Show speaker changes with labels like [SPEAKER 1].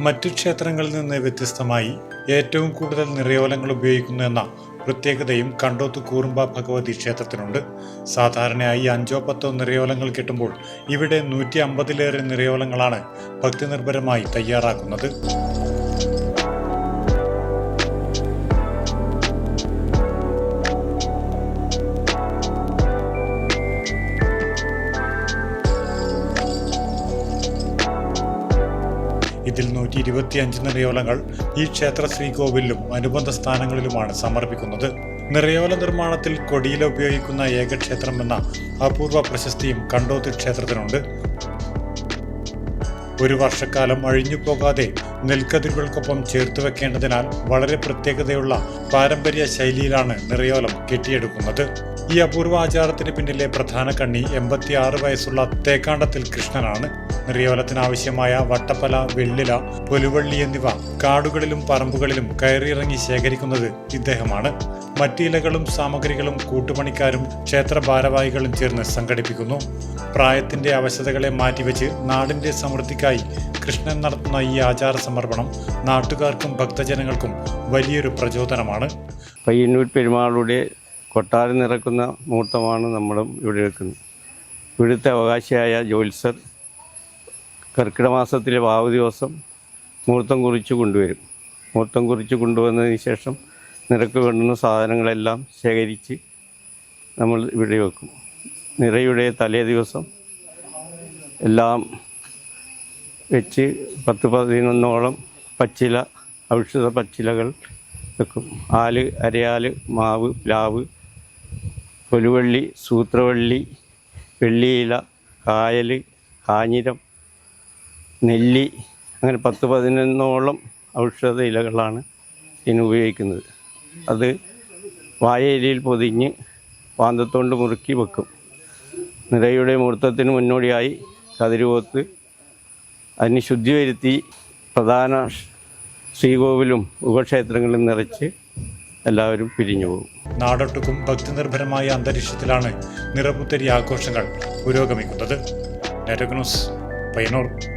[SPEAKER 1] മറ്റു ക്ഷേത്രങ്ങളിൽ നിന്ന് വ്യത്യസ്തമായി ഏറ്റവും കൂടുതൽ നിറയോലങ്ങൾ ഉപയോഗിക്കുന്നു എന്ന പ്രത്യേകതയും കണ്ടോത്ത് കൂറുമ്പ ഭഗവതി ക്ഷേത്രത്തിനുണ്ട്. സാധാരണയായി 5-10 നിറയോലങ്ങൾ കിട്ടുമ്പോൾ ഇവിടെ 150-ലേറെ നിറയോലങ്ങളാണ് ഭക്തിനിർഭരമായി തയ്യാറാക്കുന്നത്. ഇതിൽ 125 നിറയോലങ്ങൾ ഈ ക്ഷേത്ര ശ്രീകോവിലും അനുബന്ധ സ്ഥാനങ്ങളിലുമാണ് സമർപ്പിക്കുന്നത്. നിറയോല നിർമ്മാണത്തിൽ കൊടിയില ഉപയോഗിക്കുന്ന ഏക ക്ഷേത്രം എന്ന അപൂർവ പ്രശസ്തിയും കണ്ടോത്ത് ക്ഷേത്രത്തിനുണ്ട്. ഒരു വർഷക്കാലം അഴിഞ്ഞു പോകാതെ നെൽക്കതിരുകൾക്കൊപ്പം ചേർത്ത് വെക്കേണ്ടതിനാൽ വളരെ പ്രത്യേകതയുള്ള പാരമ്പര്യ ശൈലിയിലാണ് നിറയോലം കെട്ടിയെടുക്കുന്നത്. ഈ അപൂർവ ആചാരത്തിന് പിന്നിലെ പ്രധാന കണ്ണി 86 വയസ്സുള്ള തേക്കാണ്ടത്തിൽ കൃഷ്ണനാണ്. നിറയോലത്തിനാവശ്യമായ വട്ടപ്പല, വെള്ളില, പൊലുവള്ളി എന്നിവ കാടുകളിലും പറമ്പുകളിലും കയറിയിറങ്ങി ശേഖരിക്കുന്നത് ഇദ്ദേഹമാണ്. മറ്റിലകളും സാമഗ്രികളും കൂട്ടുപണിക്കാരും ക്ഷേത്ര ഭാരവാഹികളും ചേർന്ന് സംഘടിപ്പിക്കുന്നു. പ്രായത്തിന്റെ അവശതകളെ മാറ്റിവെച്ച് നാടിന്റെ സമൃദ്ധിക്കായി കൃഷ്ണൻ നടത്തുന്ന ഈ ആചാര സമർപ്പണം നാട്ടുകാർക്കും ഭക്തജനങ്ങൾക്കും വലിയൊരു പ്രചോദനമാണ്.
[SPEAKER 2] പയ്യന്നൂർ പെരുമാളുടെ കൊട്ടാരം നിറക്കുന്ന മുഹൂർത്തമാണ് നമ്മളും ഇവിടെ എടുക്കുന്നത്. ഇവിടുത്തെ അവകാശിയായ ജ്യോത്സ്യർ കർക്കിടക മാസത്തിലെ വാവ് ദിവസം മുഹൂർത്തം കുറിച്ച് കൊണ്ടുവരും. മുഹൂർത്തം കുറിച്ച് കൊണ്ടുവന്നതിന് ശേഷം നിറക്ക് കൊണ്ടുവന്ന സാധനങ്ങളെല്ലാം ശേഖരിച്ച് നമ്മൾ ഇവിടെ വെക്കും. നിറയുടെ തലേ ദിവസം എല്ലാം വെച്ച് 10-11 പച്ചില, ഔഷധ പച്ചിലകൾ വെക്കും. ആല്, അരയാല്, മാവ്, പ്ലാവ്, പൊലുവള്ളി, സൂത്രവള്ളി, വെള്ളിയില, കായൽ, കാഞ്ഞിരം, നെല്ലി, അങ്ങനെ 10-11 ഔഷധ ഇലകളാണ് ഇതിന് ഉപയോഗിക്കുന്നത്. അത് വാഴയിലയിൽ പൊതിഞ്ഞ് പാന്തത്തോണ്ട് മുറുക്കി വെക്കും. നിറയുടെ മുഹൂർത്തത്തിന് മുന്നോടിയായി കതിരുപോത്ത് അതിന് ശുദ്ധി വരുത്തി പ്രധാന ശ്രീകോവിലും ഉപക്ഷേത്രങ്ങളും നിറച്ച് എല്ലാവരും പിരിഞ്ഞു പോകും.
[SPEAKER 1] നാടൊട്ടുക്കും ഭക്തിനിർഭരമായ അന്തരീക്ഷത്തിലാണ് നിറപുത്തരി ആഘോഷങ്ങൾ പുരോഗമിക്കുന്നത്. Network news, Payyanur.